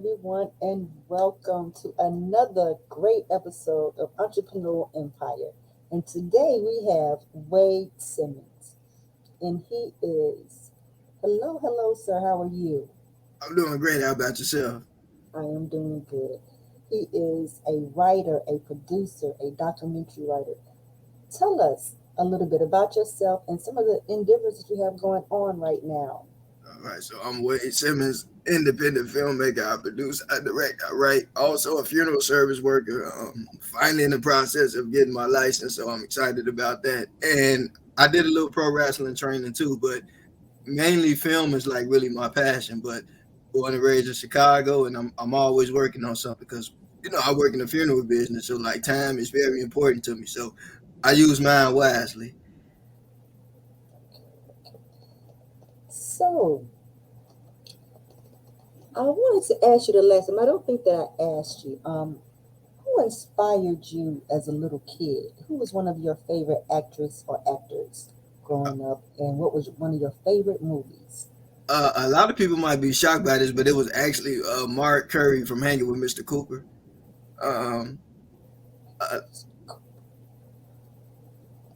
everyone, and welcome to another great episode of Entrepreneurial Empire. And today we have Wade Simmons, and he is. Hello, sir. How are you? I'm doing great. How about yourself? I am doing good. He is a writer, a producer, a documentary writer. Tell us a little bit about yourself and some of the endeavors that you have going on right now. All right, so I'm Wade Simmons, independent filmmaker. I produce, I direct, I write. Also a funeral service worker. Finally in the process of getting my license, so I'm excited about that. And I did a little pro wrestling training too, but mainly film is like really my passion. But born and raised in Chicago, and I'm always working on something because I work in the funeral business, so like time is very important to me. So I use mine wisely. So, I wanted to ask you the last time. I don't think that I asked you. Who inspired you as a little kid? Who was one of your favorite actress or actors growing up, and what was one of your favorite movies? A lot of people might be shocked by this, but it was actually Mark Curry from Hanging with Mr. Cooper. Um, uh,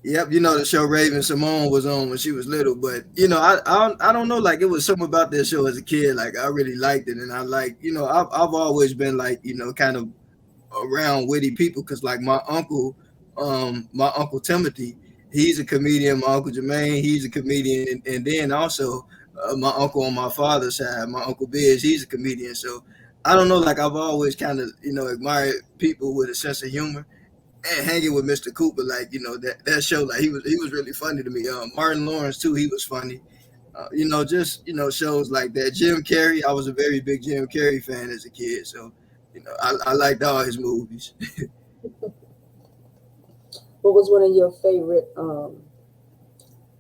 yep, the show Raven Simone was on when she was little, but I don't know, like it was something about that show as a kid, like I really liked it, and I like, I've always been like, kind of around witty people because like my uncle Timothy, he's a comedian. My uncle Jermaine, he's a comedian, and then also my uncle on my father's side, my uncle Biz, he's a comedian. So I don't know, like I've always kind of admired people with a sense of humor. And hanging with Mr. Cooper, like that show, like he was really funny to me. Martin Lawrence too, he was funny. Just shows like that. Jim Carrey, I was a very big Jim Carrey fan as a kid, so I liked all his movies. What was one of your favorite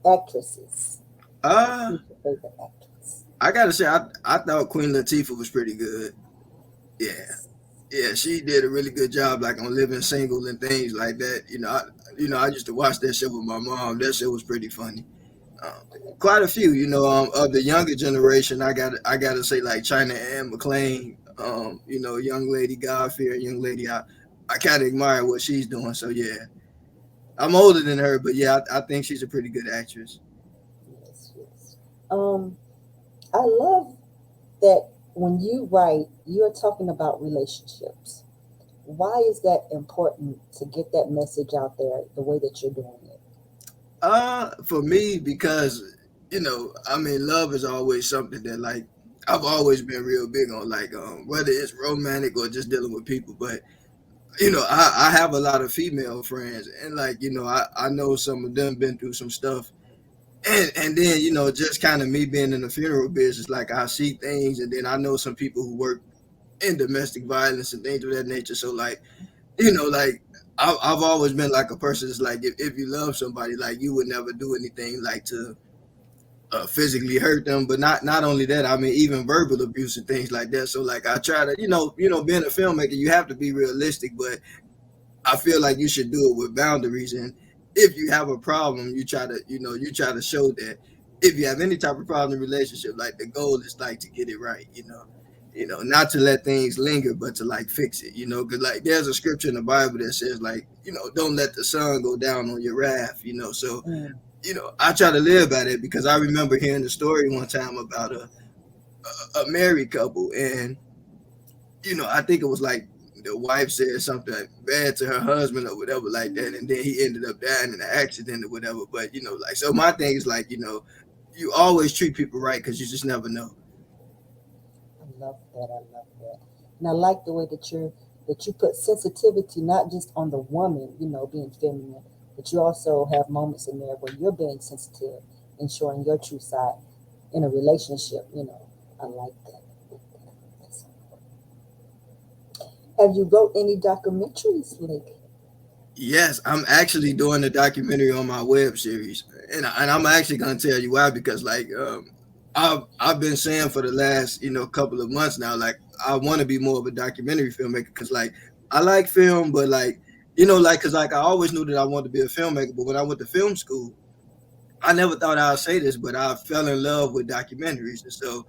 actresses? uh Who's your favorite actress? I gotta say, I thought Queen Latifah was pretty good. Yeah, yeah, she did a really good job, like on Living Single and things like that. I used to watch that show with my mom. That show was pretty funny. Um, Quite a few, of the younger generation. I gotta say like China Anne McClain. Young lady God Fear, young lady. I kind of admire what she's doing. So yeah, I'm older than her, but yeah, I think she's a pretty good actress. Yes, yes. Um, I love that when you write, you're talking about relationships. Why is that important to get that message out there the way that you're doing it? For me, because I mean, love is always something that like I've always been real big on, like whether it's romantic or just dealing with people. But I have a lot of female friends, and like I know some of them been through some stuff, and then just kind of me being in the funeral business, like I see things, and then I know some people who work in domestic violence and things of that nature. So like like I've always been like a person that's like if you love somebody, like you would never do anything like to physically hurt them, but not only that, I mean even verbal abuse and things like that. So like I try to being a filmmaker, you have to be realistic, but I feel like you should do it with boundaries. And if you have a problem, you try to show that. If you have any type of problem in relationship, like the goal is like to get it right. Not to let things linger, but to like fix it. Because like there's a scripture in the Bible that says like don't let the sun go down on your wrath. So Mm. I try to live by that because I remember hearing the story one time about a married couple, and I think it was like the wife said something bad to her husband or whatever like that, and then he ended up dying in an accident or whatever. But like so, my thing is like you always treat people right because you just never know. I love that. I love that. And I like the way that you put sensitivity not just on the woman, being feminine, but you also have moments in there where you're being sensitive and showing your true side in a relationship. I like that. That's- Have you wrote any documentaries lately? Yes, I'm actually doing a documentary on my web series, and I'm actually gonna tell you why because like I've been saying for the last couple of months now, like I want to be more of a documentary filmmaker because like I like film, but like like because like I always knew that I wanted to be a filmmaker, but when I went to film school, I never thought I'd say this, but I fell in love with documentaries, and so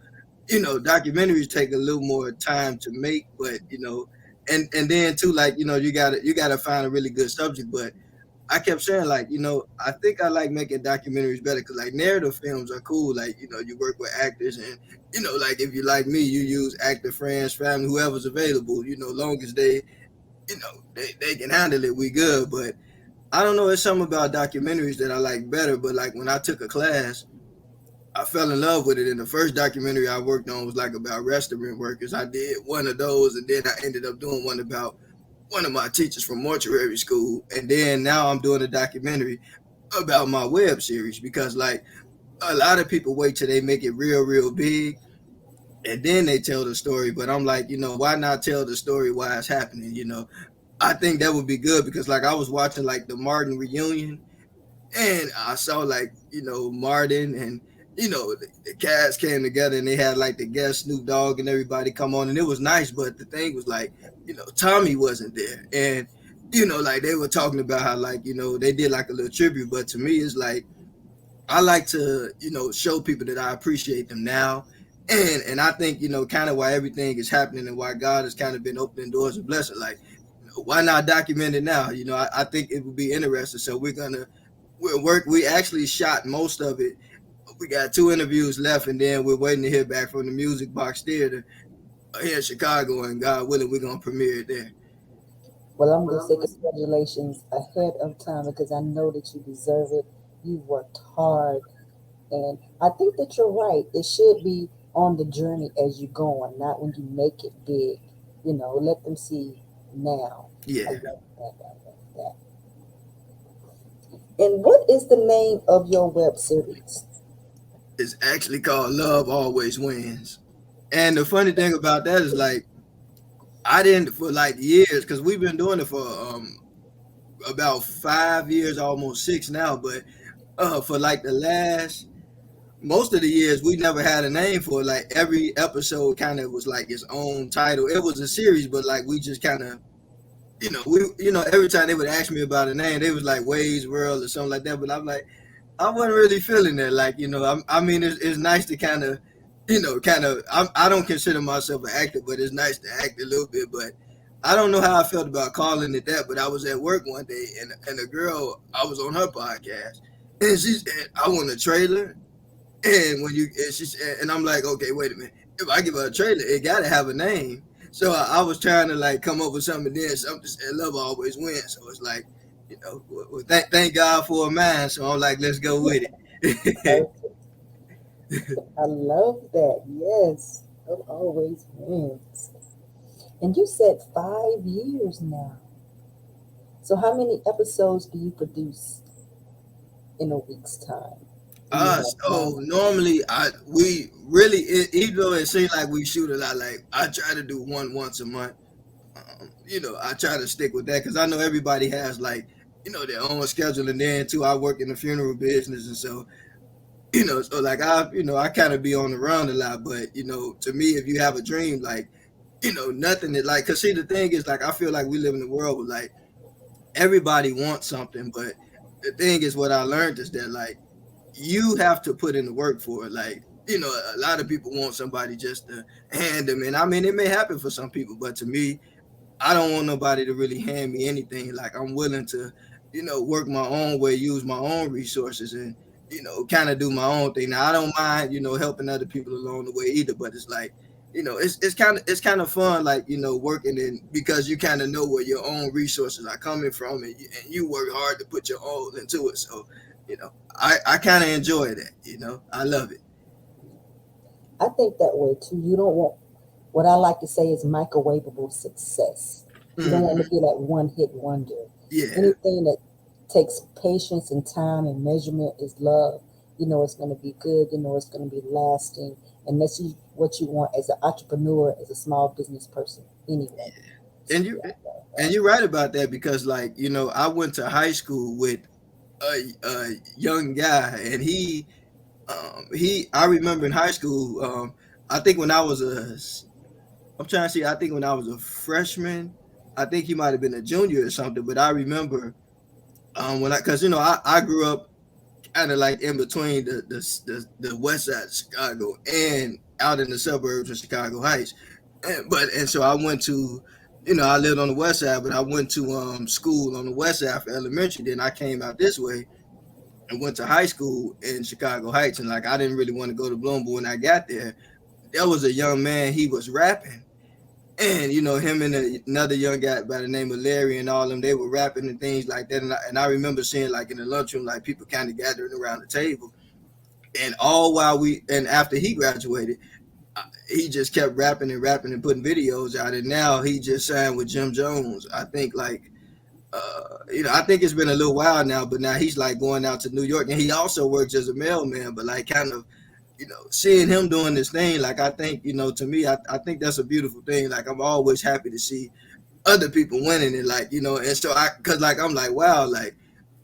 documentaries take a little more time to make, but and then too, like, you gotta find a really good subject. But I kept saying, like, I think I like making documentaries better because, like, narrative films are cool. Like, you work with actors, and like, if you like me, you use actor friends, family, whoever's available. Long as they can handle it, we good. But I don't know, it's something about documentaries that I like better. But like when I took a class, I fell in love with it. And the first documentary I worked on was like about restaurant workers. I did one of those, and then I ended up doing one about one of my teachers from mortuary school. And then now I'm doing a documentary about my web series because, like, a lot of people wait till they make it real, real big and then they tell the story. But I'm like, why not tell the story while it's happening? I think that would be good because, like, I was watching like the Martin reunion, and I saw, like, Martin and the cast came together, and they had like the guest Snoop Dogg and everybody come on, and it was nice. But the thing was, like, Tommy wasn't there, and like, they were talking about how, like, they did like a little tribute. But to me, it's like, I like to show people that I appreciate them now. And I think, kind of why everything is happening and why God has kind of been opening doors and blessing. Like, why not document it now? I think it would be interesting. So we'll work. We actually shot most of it. We got 2 interviews left, and then we're waiting to hear back from the Music Box Theater here in Chicago. And God willing, we're gonna premiere it there. Well, I'm going to say congratulations ahead of time because I know that you deserve it. You worked hard. And I think that you're right. It should be on the journey as you're going, not when you make it big. Let them see now. I Yeah, love that. I love that. And what is the name of your web series? it's actually called Love Always Wins. And the funny thing about that is, like, I didn't for like years because we've been doing it for about 5 years, almost six now. But for like the last most of the years, we never had a name for it. Like, every episode kind of was like its own title. It was a series, but like we just kind of every time they would ask me about a name, they was like Wade's World or something like that. But I'm like, I wasn't really feeling that. Like, I mean, it's nice to kind of. I don't consider myself an actor, but it's nice to act a little bit. But I don't know how I felt about calling it that. But I was at work one day, and a girl, I was on her podcast, and she said, "I want a trailer." And she said, and I'm like, okay, wait a minute. If I give her a trailer, it gotta have a name. So I was trying to like come up with something, and then something said "Love Always Wins." So it's like, thank God for a mind. So I'm like, let's go with it. Perfect. I love that. Yes. It always wins. And you said 5 years now. So how many episodes do you produce in a week's time? Do you have So time? normally we really, even though it seems like we shoot a lot, like I try to do one once a month. I try to stick with that because I know everybody has, like, their own schedule, and then too I work in the funeral business, and so so like I kind of be on the run a lot. But to me, if you have a dream, like, nothing that, like, cause see, the thing is, like, I feel like we live in a world where, like, everybody wants something, but the thing is, what I learned is that, like, you have to put in the work for it. Like, a lot of people want somebody just to hand them, and I mean, it may happen for some people, but to me, I don't want nobody to really hand me anything. Like, I'm willing to, work my own way, use my own resources, and kind of do my own thing. Now, I don't mind, helping other people along the way either. But it's like, it's kind of fun, like, working in, because you kind of know where your own resources are coming from, and you work hard to put your own into it. So, I kind of enjoy that. I love it. I think that way too. You don't want what I like to say is microwavable success. You don't want Hmm. to be that one hit wonder. Yeah. Anything that takes patience and time and measurement is love. You know it's going to be good. You know it's going to be lasting. And that's what you want as an entrepreneur, as a small business person, anyway. So And you yeah, I love and that. you're right about that because, like, I went to high school with a young guy, and I remember in high school, I think when I was I'm trying to see, I think when I was a freshman, I think he might have been a junior or something. But I remember when because I grew up kind of like in between the west side of Chicago and out in the suburbs of Chicago Heights. And so I went to, I lived on the west side, but I went to school on the west side for elementary. Then I came out this way and went to high school in Chicago Heights. And like I didn't really want to go to Bloom, but when I got there was a young man. He was rapping, and him and another young guy by the name of Larry and all them, they were rapping and things like that. And I remember seeing like in the lunchroom, like people kind of gathering around the table, and all while and after he graduated, he just kept rapping and rapping and putting videos out. And now he just signed with Jim Jones. I think like I think it's been a little while now, but now he's like going out to New York, and he also works as a mailman. But like kind of, seeing him doing this thing, like I think, to me, I think that's a beautiful thing. Like I'm always happy to see other people winning it, like and so cause like I'm like wow, like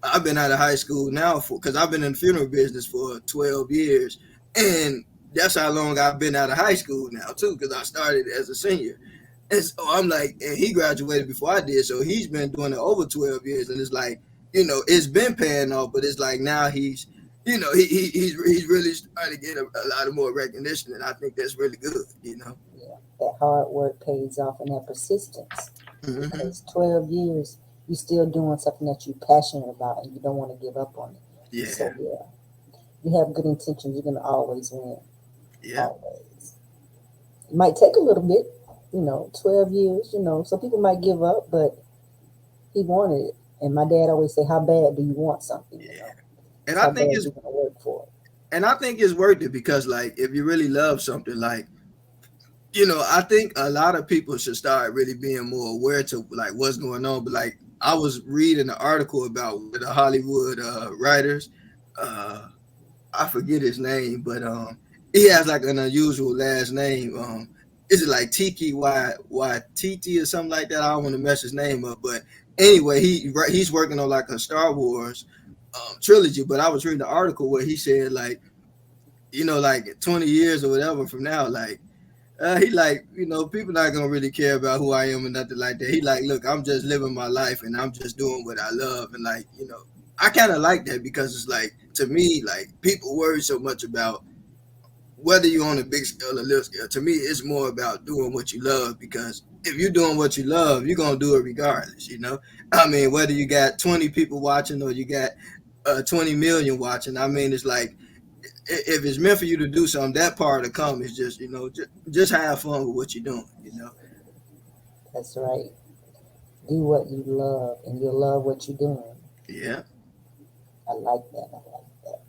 I've been out of high school now because I've been in the funeral business for 12 years, and that's how long I've been out of high school now too, because I started as a senior. And so I'm like, and he graduated before I did, so he's been doing it over 12 years, and it's like, it's been paying off, but it's like now he's really starting to get a lot of more recognition, and I think that's really good. Yeah, that hard work pays off and that persistence. Mm-hmm. Because 12 years, you're still doing something that you're passionate about and you don't want to give up on it. So, Yeah, yeah, you have good intentions, you're going to always win. yeah, Always. It might take a little bit, 12 years, some people might give up, but he wanted it. And my dad always say, how bad do you want something? yeah. And It's I how think bad it's you're going to work for it. and I think it's worth it because like if you really love something, like I think a lot of people should start really being more aware to like what's going on. But like I was reading an article about one of the Hollywood writers. Uh, I forget his name, but he has like an unusual last name. Is it like Tiki Y Titi or something like that? I don't want to mess his name up, but anyway, he's working on like a Star Wars trilogy. But I was reading the article where he said like like 20 years or whatever from now, like he like, people not gonna really care about who I am and nothing like that. He like, look, I'm just living my life and I'm just doing what I love. And like, I kind of like that because it's like, to me, like people worry so much about whether you're on a big scale or little scale. To me, it's more about doing what you love because if you're doing what you love, you're gonna do it regardless. I mean, whether you got 20 people watching or you got 20 million watching, I mean, it's like if it's meant for you to do something, that part to come is just just have fun with what you're doing. That's right. Do what you love and you'll love what you're doing. Yeah, I like that. I like that.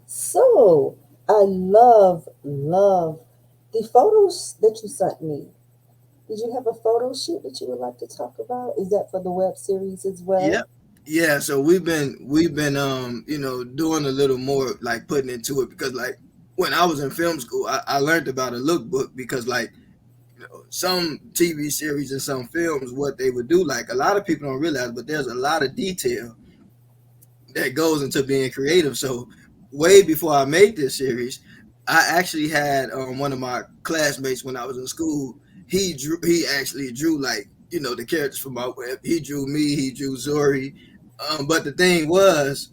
So I love the photos that you sent me. Did you have a photo shoot that you would like to talk about? Is that for the web series as yeah, well? yeah. So we've been doing a little more like putting into it because like when I was in film school, I learned about a lookbook because like some TV series and some films, what they would do, like a lot of people don't realize, but there's a lot of detail that goes into being creative. So way before I made this series, I actually had one of my classmates when I was in school. He actually drew like the characters for my web. He drew me. He drew Zori. But the thing was,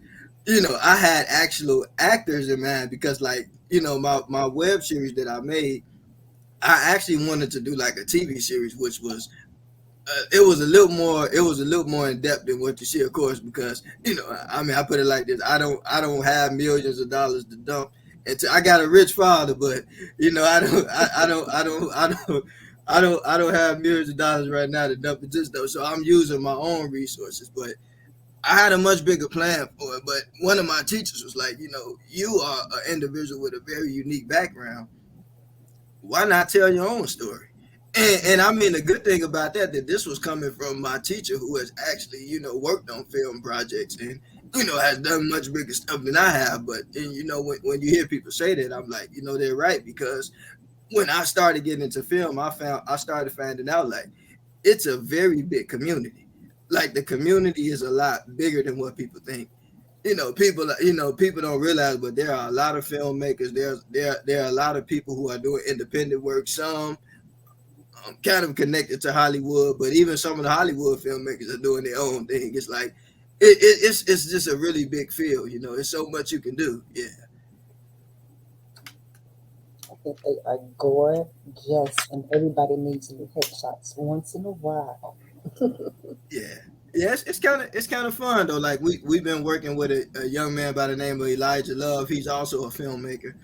I had actual actors in mind because like my web series that I made, I actually wanted to do like a TV series, which was it was a little more in depth than what you see, of course, because I mean, I put it like this: I don't have millions of dollars to dump. I got a rich father, but I don't have millions of dollars right now to dump it just though. So I'm using my own resources, but I had a much bigger plan for it. But one of my teachers was like, you are an individual with a very unique background. Why not tell your own story? And I mean, the good thing about that this was coming from my teacher who has actually, worked on film projects and, has done much bigger stuff than I have. But, and, when you hear people say that, I'm like, they're right. Because when I started getting into film, I started finding out like it's a very big community. Like the community is a lot bigger than what people think. People don't realize, but there are a lot of filmmakers. There are a lot of people who are doing independent work. Some kind of connected to Hollywood, but even some of the Hollywood filmmakers are doing their own thing. It's like it's just a really big field. It's so much you can do. Yeah, think they are gorgeous, and everybody needs new headshots once in a while. Yeah. Yeah, it's kind of fun though. Like we've been working with a young man by the name of Elijah Love. He's also a filmmaker.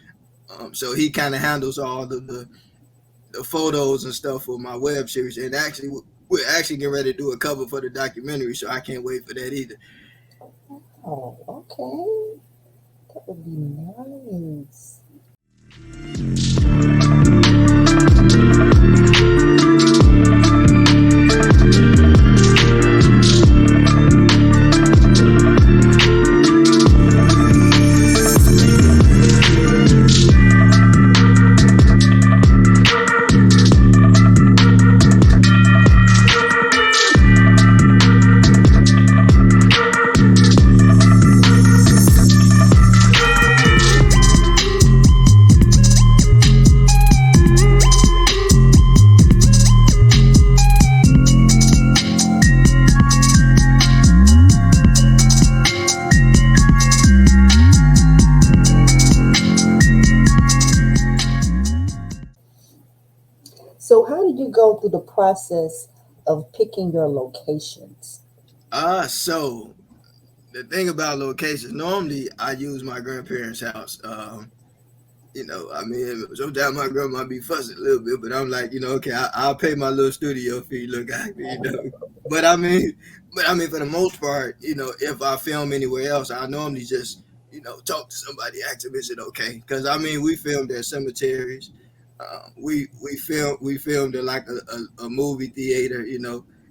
So he kind of handles all the photos and stuff for my web series. And actually, we're actually getting ready to do a cover for the documentary. So I can't wait for that either. Oh, okay. That would be nice. So, how did you go through the process of picking your locations? So the thing about locations, normally I use my grandparents' house. I mean, sometimes my grandma might be fussing a little bit, but I'm like, okay, I'll pay my little studio fee, look after. But I mean, for the most part, if I film anywhere else, I normally just, talk to somebody, ask them, is it okay? Because I mean, we filmed at cemeteries. We filmed in like a movie theater.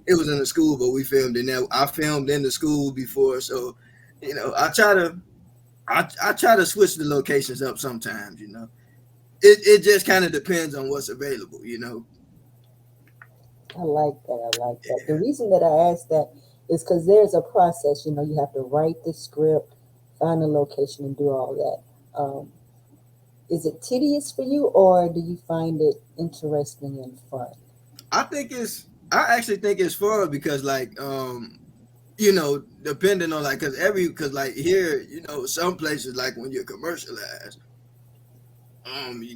It was in a school, but we filmed in there. I filmed in the school before, so I try to switch the locations up sometimes. It just kind of depends on what's available. I like that. I like that. The reason that I asked that is because there's a process. You have to write the script, find the location, and do all that. Is it tedious for you, or do you find it interesting and fun? I actually think it's fun because like depending on like because like here, some places like when you're commercialized,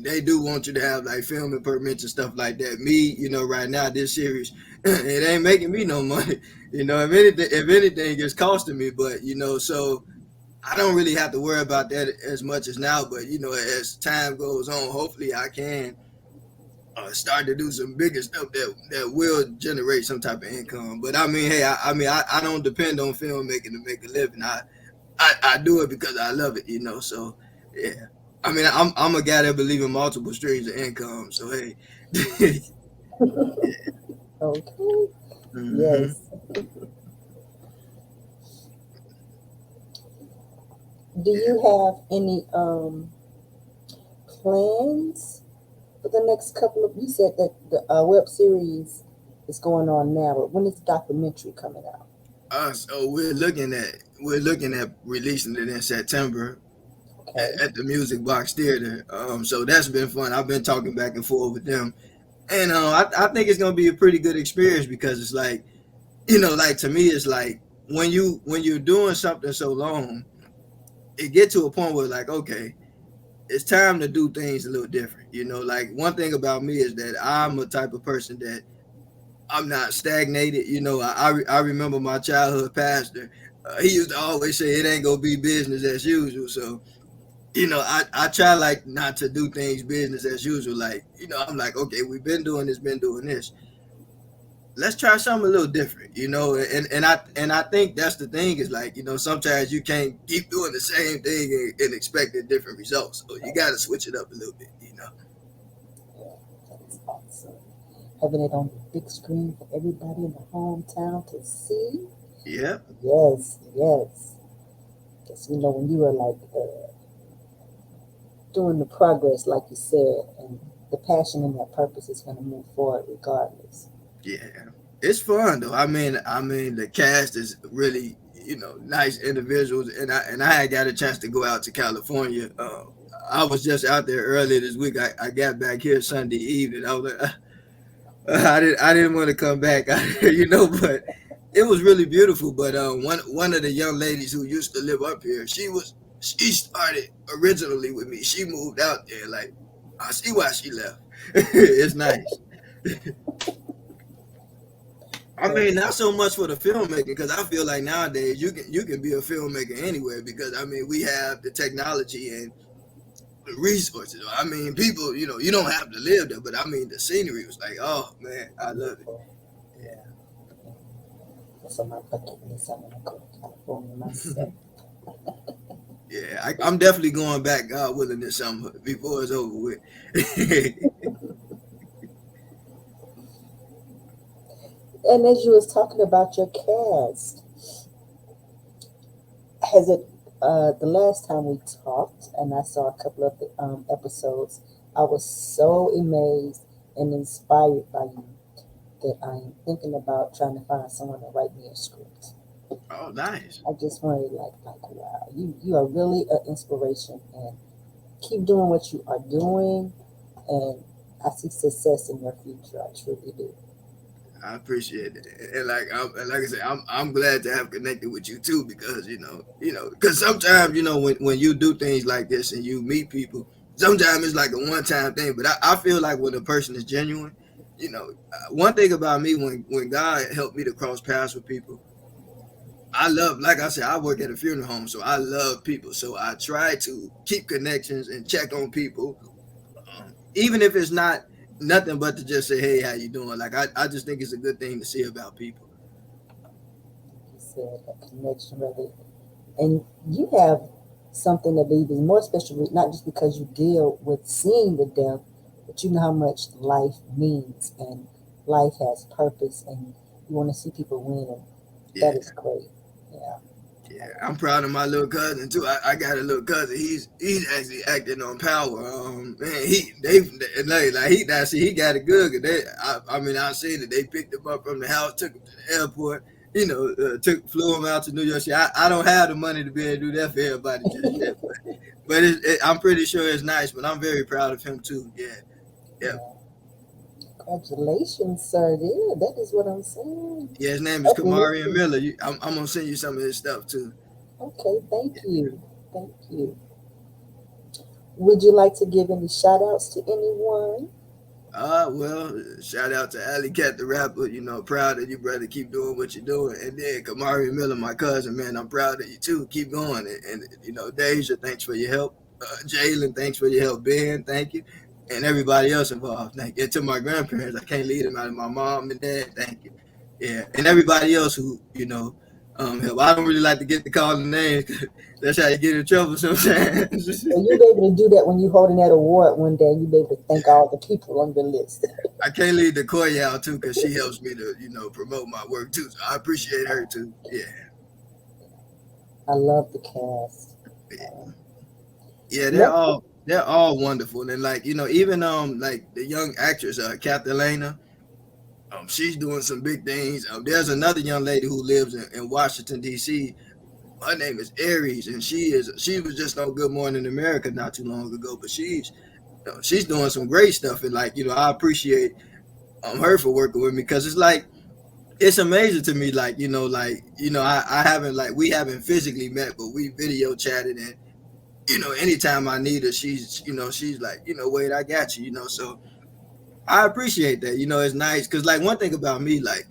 they do want you to have like filming permits and stuff like that. Me, right now this series, it ain't making me no money. If anything, it's costing me. But so I don't really have to worry about that as much as now. But as time goes on, hopefully I can start to do some bigger stuff that will generate some type of income. But I mean, hey, I don't depend on filmmaking to make a living. I do it because I love it. So yeah. I mean, I'm a guy that believe in multiple streams of income. So hey. Okay. hmm Yes. Do you have any plans for the next couple of? You said that the web series is going on now, but when is the documentary coming out? So we're looking at releasing it in September Okay. at the Music Box Theater. So that's been fun. I've been talking back and forth with them, and I think it's gonna be a pretty good experience because it's like like to me, it's like when you're doing something so long, it get to a point where like, okay, it's time to do things a little different. Like one thing about me is that I'm a type of person that I'm not stagnated. I remember my childhood pastor. He used to always say it ain't gonna be business as usual. So I try like not to do things business as usual. Like I'm like, okay, we've been doing this. Let's try something a little different. And I think that's the thing is like sometimes you can't keep doing the same thing and expecting different results. So you got to switch it up a little bit. Yeah, that's awesome. Having it on the big screen for everybody in the hometown to see. Yeah, Yes, yes. Because when you were like doing the progress, like you said, and the passion and that purpose is going to move forward regardless. yeah. It's fun though. I mean, the cast is really nice individuals, and I had got a chance to go out to California. I was just out there earlier this week. I got back here Sunday evening. I was like, I didn't want to come back, but it was really beautiful. But one of the young ladies who used to live up here, she started originally with me. She moved out there like I see why she left. It's nice. I mean, That's not so much for the filmmaking because I feel like nowadays you can be a filmmaker anywhere because I mean we have the technology and the resources. I mean, people, you don't have to live there, but I mean the scenery was like, oh man, I love it. beautiful. Yeah. That's on my bucket list. I want to go to California myself. Yeah, I'm definitely going back, God willing, this summer before it's over with. And as you was talking about your cast, has it the last time we talked and I saw a couple of the episodes, I was so amazed and inspired by you that I am thinking about trying to find someone to write me a script. Oh, nice. I just wanted like wow, you are really an inspiration and keep doing what you are doing, and I see success in your future. I truly do. I appreciate it, and like I said, I'm glad to have connected with you too because because sometimes when you do things like this and you meet people, sometimes it's like a one time thing. But I feel like when a person is genuine, one thing about me when God helped me to cross paths with people, I love, like I said, I work at a funeral home, so I love people. So I try to keep connections and check on people, even if it's not nothing but to just say, "Hey, how you doing?" Like I just think it's a good thing to see about people. You said a connection, rather, and you have something that even more special, not just because you deal with seeing the death, but you know how much life means and life has purpose, and you want to see people win, and that Yeah, is great. Yeah, yeah. I'm proud of my little cousin too. I got a little cousin. He's actually acting on Power. Man, like he now see he got it good. 'Cause I mean, I seen it. They picked him up from the house, took him to the airport. Flew him out to New York City. I don't have the money to be able to do that for everybody just yet, but I'm pretty sure it's nice. But I'm very proud of him too. Yeah, yeah, yeah. Congratulations, sir. Yeah, that is what I'm saying. yeah. His name is Kamari Uplifting. Miller. I'm gonna send you some of his stuff too. Okay, thank you. Thank you. Would you like to give any shout outs to anyone? Well, shout out to Alley Cat the rapper. Proud of you, brother. Keep doing what you're doing. And then Kamari Miller, my cousin, man, I'm proud of you too. Keep going. And Deja, thanks for your help. Jalen, thanks for your help. Ben, thank you. And everybody else involved, thank you. And to my grandparents, I can't leave them out. Of my mom and dad, thank you. Yeah, and everybody else who help. I don't really like to get the calling names. That's how you get in trouble sometimes. Well, you'll be able to do that when you're holding that award one day. You'll be able to thank all the people on your list. I can't leave the Koya out too because she helps me to promote my work too. So I appreciate her too. Yeah, I love the cast. Um, yeah, they're let, all they're all wonderful and like even like the young actress Catalina, she's doing some big things. There's another young lady who lives in Washington D.C. Her name is Aries and she was just on Good Morning America not too long ago, but she's doing some great stuff and like I appreciate her for working with me because it's like it's amazing to me like I haven't like we haven't physically met but we video chatted and anytime I need her she's like wait, I got you, so I appreciate that. It's nice because like one thing about me, like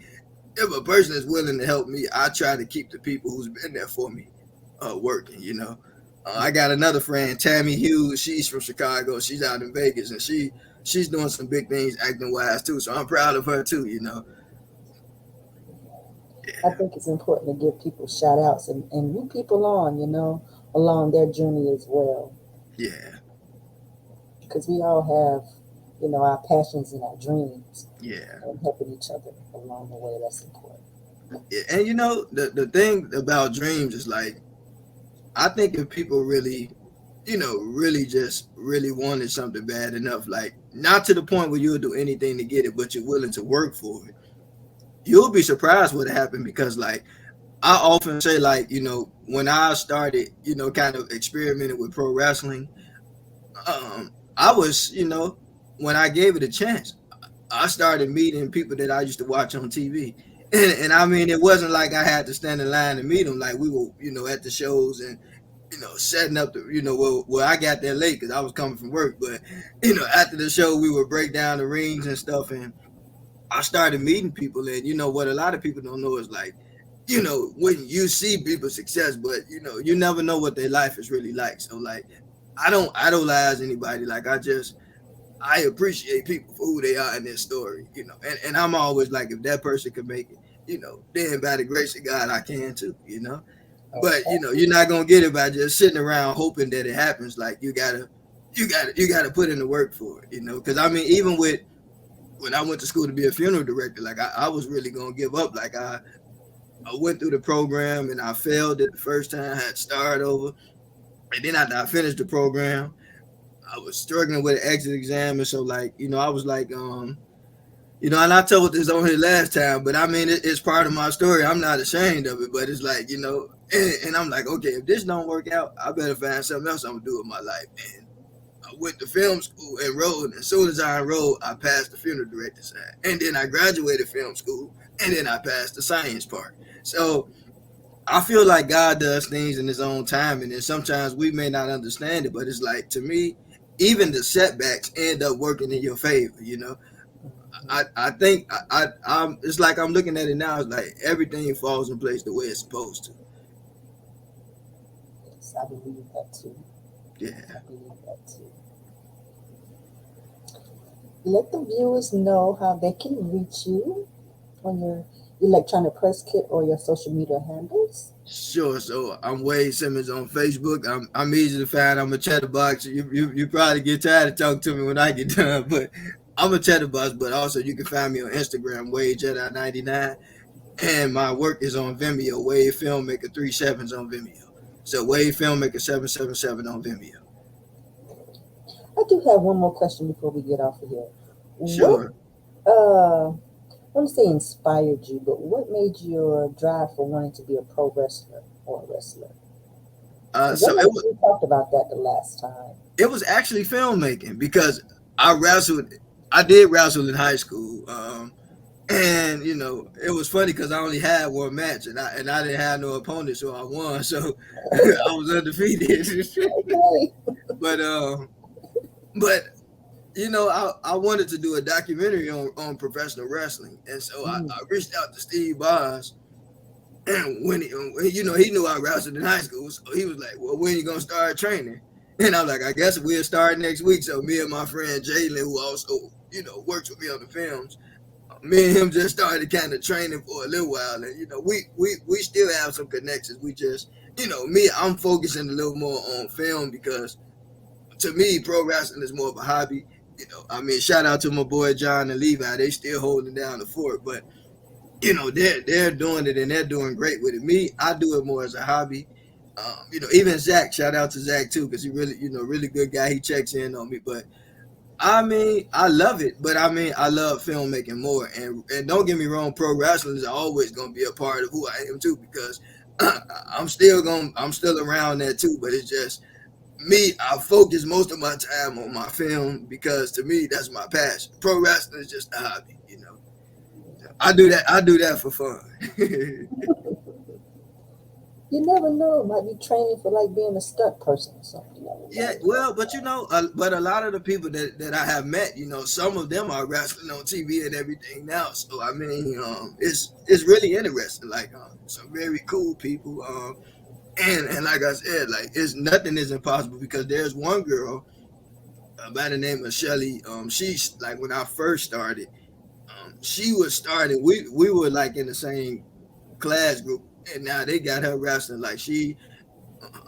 if a person is willing to help me, I try to keep the people who's been there for me working. I got another friend, Tammy Hughes. She's from Chicago. She's out in Vegas, and she's doing some big things acting wise too. So I'm proud of her too. I Yeah, think it's important to give people shout outs and root people on, along their journey as well. yeah, Because we all have, our passions and our dreams, yeah, and helping each other along the way. That's important. yeah. And the thing about dreams is like I think if people really, really just really wanted something bad enough, like not to the point where you'll do anything to get it, but you're willing to work for it, you'll be surprised what happened because like I often say like, when I started, kind of experimenting with pro wrestling, I was, when I gave it a chance, I started meeting people that I used to watch on TV. And I mean, it wasn't like I had to stand in line to meet them. Like we were, at the shows, and setting up the, well, I got there late because I was coming from work, but after the show we would break down the rings and stuff, and I started meeting people, and what a lot of people don't know is like, when you see people's success, but you never know what their life is really like. So like, I don't idolize anybody. Like I appreciate people for who they are in their story, and I'm always like, if that person can make it, then by the grace of God, I can too. But Okay. you're not gonna get it by just sitting around hoping that it happens. Like you gotta put in the work for it. Because I mean, even with when I went to school to be a funeral director, like I was really gonna give up. Like I went through the program and I failed it the first time. I had to start over, and then after I finished the program, I was struggling with an exit exam, and so like I was like and I told this on here last time, but I mean it's part of my story. I'm not ashamed of it, but it's like and I'm like, okay, if this don't work out, I better find something else I'm gonna do with my life. And I went to film school, enrolled, and as soon as I enrolled, I passed the funeral director side, and then I graduated film school, and then I passed the science part. So I feel like God does things in His own time, and then sometimes we may not understand it, but it's like, to me, even the setbacks end up working in your favor. I think I'm. It's like I'm looking at it now. It's like everything falls in place the way it's supposed to. Yes, I believe that too. Yeah. I believe that too. Let the viewers know how they can reach you on your electronic press kit or your social media handles. Sure. So I'm Wadw Simmons on Facebook. I'm easy to find. I'm a chatterbox. You probably get tired of talking to me when I get done, but I'm a chatterbox. But also you can find me on Instagram, Wade Jedi 99, and my work is on Vimeo, Wade Filmmaker 37's on Vimeo. So Wade Filmmaker 777 on Vimeo. I do have one more question before we get off of here. What Sure. I want to say inspired you, but what made your drive for wanting to be a pro wrestler or a wrestler? Because I So know we talked about that the last time. it was actually filmmaking because I wrestled. I did wrestle in high school. And it was funny because I only had one match, and I didn't have no opponent, so I won. So I was undefeated. Okay. but but I wanted to do a documentary on professional wrestling, and so I, Mm, I reached out to Steve Boz, and he knew I wrestled in high school, so he was like, "Well, when you gonna start training?" And I'm like, "I guess we'll start next week." So me and my friend Jalen, who also works with me on the films, me and him just started kind of training for a little while, and we still have some connections. We just me, I'm focusing a little more on film because to me pro wrestling is more of a hobby. I mean, shout out to my boy John and Levi, they still holding down the fort, but they're doing it and they're doing great with it. Me, I do it more as a hobby. Even Zach, shout out to Zach too, because he really really good guy. He checks in on me, but I mean, I love it, but I mean, I love filmmaking more. And don't get me wrong, pro wrestling is always going to be a part of who I am too, because I'm still around that too. But it's just me. I focus most of my time on my film because to me, that's my passion. Pro wrestling is just a hobby. I do that. I do that for fun. you never know. Might be training for like being a stunt person or something. You never Yeah, know. well, but but a lot of the people that I have met, some of them are wrestling on TV and everything now. So I mean, it's really interesting. Like, some very cool people. And like I said, like it's nothing is impossible because there's one girl by the name of Shelly. She's like when I first started, she was starting. We were like in the same class group, and now they got her wrestling. Like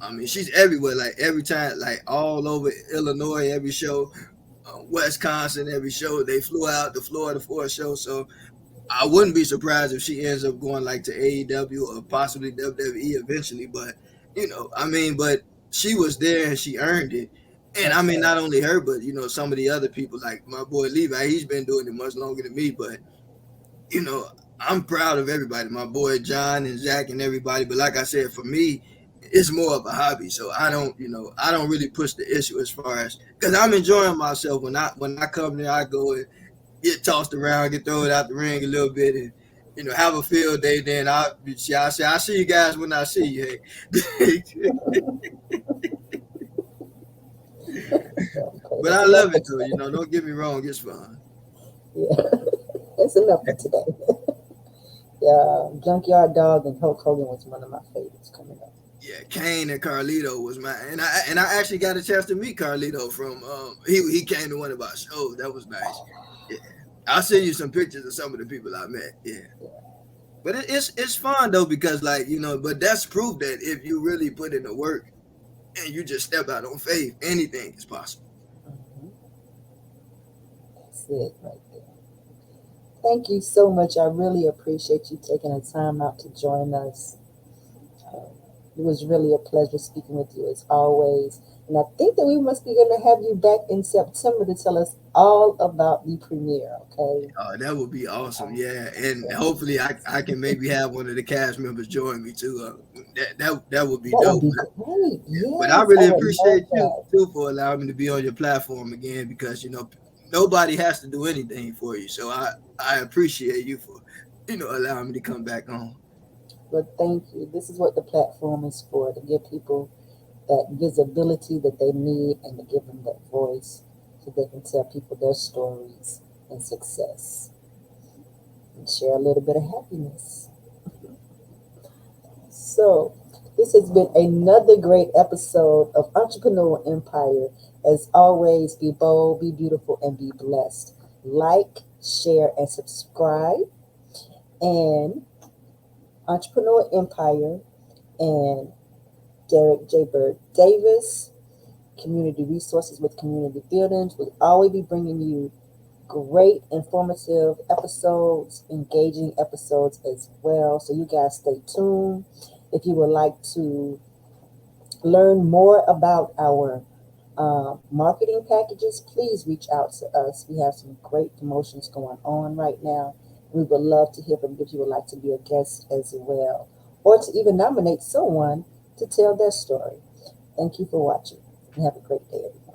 I mean, she's everywhere. Like every time, like all over Illinois, every show, Wisconsin, every show. They flew out to Florida for a show. So I wouldn't be surprised if she ends up going like to AEW or possibly WWE eventually. But I mean, but she was there and she earned it. And I mean, Okay. not only her, but some of the other people, like my boy Levi, he's been doing it much longer than me. But you know, I'm proud of everybody, my boy John and Zach and everybody. But like I said, for me, it's more of a hobby. So I don't really push the issue as far as because I'm enjoying myself when I come there. I go and get tossed around, get thrown out the ring a little bit, and have a field day. Then I see you guys when I see you. Hey. Okay, But that's I enough love for it though. today. Don't get me wrong, it's fun. Yeah, that's enough for today. Yeah, Junkyard Dog and Hulk Hogan was one of my favorites coming up. Yeah, Kane and Carlito was my, and I actually got a chance to meet Carlito from he came to one of our shows. That was nice. Yeah, I'll send you some pictures of some of the people I met. Yeah, but it's fun though because like but that's proof that if you really put in the work and you just step out on faith, anything is possible. Mhm. That's it right there. Thank you so much. I really appreciate you taking the time out to join us. Um, it was really a pleasure speaking with you as always. And I think that we must be going to have you back in September to tell us all about the premiere, okay? That would be awesome. Yeah, and Yeah. hopefully I can maybe have one of the cast members join me too. That would be That would dope. be great. But I Yes, I really would love appreciate you that. too for allowing me to be on your platform again because nobody has to do anything for you. So I appreciate you for allowing me to come back on. But thank you. This is what the platform is for, to give people that visibility that they need and to give them that voice so they can tell people their stories and success and share a little bit of happiness. So, this has been another great episode of Entrepreneur Empire. As always, be bold, be beautiful, and be blessed. Like, share, and subscribe. And Entrepreneur Empire and Derek J. Bird Davis, Community Resources with Community Buildings, will always be bringing you great, informative episodes, engaging episodes as well. So you guys stay tuned. If you would like to learn more about our marketing packages, please reach out to us. We have some great promotions going on right now. We would love to hear from you if you would like to be a guest as well, or to even nominate someone to tell their story. Thank you for watching and have a great day, everybody.